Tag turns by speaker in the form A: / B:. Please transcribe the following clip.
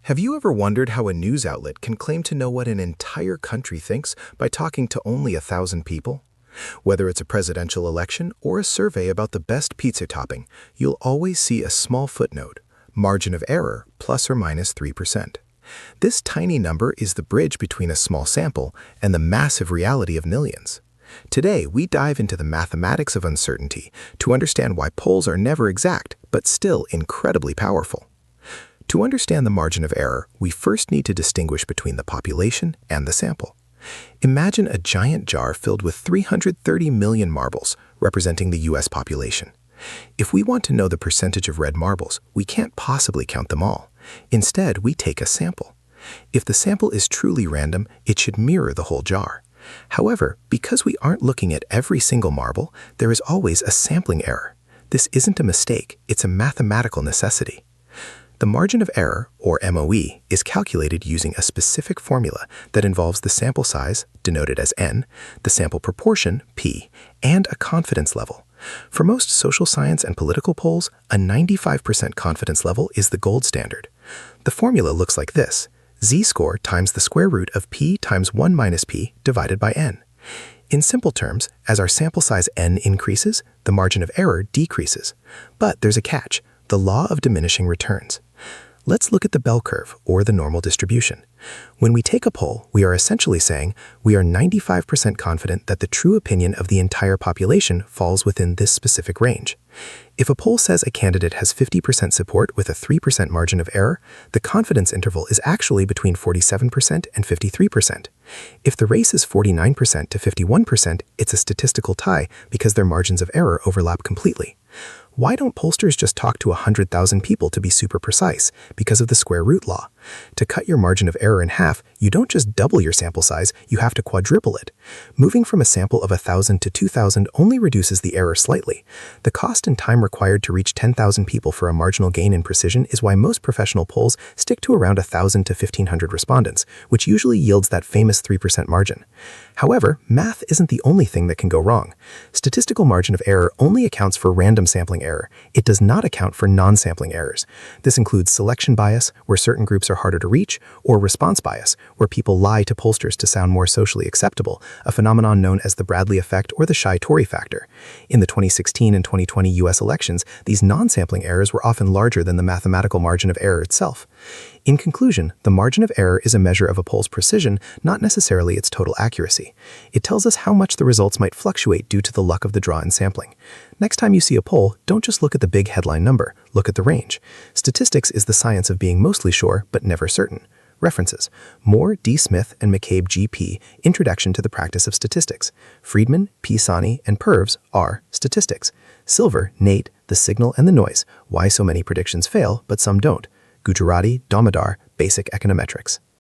A: Have you ever wondered how a news outlet can claim to know what an entire country thinks by talking to only 1,000 people? Whether it's a presidential election or a survey about the best pizza topping, you'll always see a small footnote, margin of error plus or minus 3%. This tiny number is the bridge between a small sample and the massive reality of millions. Today, we dive into the mathematics of uncertainty to understand why polls are never exact, but still incredibly powerful. To understand the margin of error, we first need to distinguish between the population and the sample. Imagine a giant jar filled with 330 million marbles, representing the US population. If we want to know the percentage of red marbles, we can't possibly count them all. Instead, we take a sample. If the sample is truly random, it should mirror the whole jar. However, because we aren't looking at every single marble, there is always a sampling error. This isn't a mistake, it's a mathematical necessity. The margin of error, or MOE, is calculated using a specific formula that involves the sample size, denoted as n, the sample proportion, p, and a confidence level. For most social science and political polls, a 95% confidence level is the gold standard. The formula looks like this: z-score times the square root of p times 1 minus p divided by n. In simple terms, as our sample size n increases, the margin of error decreases. But there's a catch: the law of diminishing returns. Let's look at the bell curve, or the normal distribution. When we take a poll, we are essentially saying we are 95% confident that the true opinion of the entire population falls within this specific range. If a poll says a candidate has 50% support with a 3% margin of error, the confidence interval is actually between 47% and 53%. If the race is 49% to 51%, it's a statistical tie because their margins of error overlap completely. Why don't pollsters just talk to 100,000 people to be super precise? Because of the square root law. To cut your margin of error in half, you don't just double your sample size, you have to quadruple it. Moving from a sample of 1,000 to 2,000 only reduces the error slightly. The cost and time required to reach 10,000 people for a marginal gain in precision is why most professional polls stick to around 1,000 to 1,500 respondents, which usually yields that famous 3% margin. However, math isn't the only thing that can go wrong. Statistical margin of error only accounts for random sampling error. It does not account for non-sampling errors. This includes selection bias, where certain groups are harder to reach, or response bias, where people lie to pollsters to sound more socially acceptable, a phenomenon known as the Bradley effect or the shy Tory factor. In the 2016 and 2020 US elections, these non-sampling errors were often larger than the mathematical margin of error itself. In conclusion, the margin of error is a measure of a poll's precision, not necessarily its total accuracy. It tells us how much the results might fluctuate due to the luck of the draw in sampling. Next time you see a poll, don't just look at the big headline number, look at the range. Statistics is the science of being mostly sure, but never certain. References: Moore, D. Smith, and McCabe, G.P., Introduction to the Practice of Statistics. Friedman, P. Sani, and Purves, R. Statistics. Silver, Nate, The Signal and the Noise, Why So Many Predictions Fail, But Some Don't. Gujarati, Damodar, Basic Econometrics.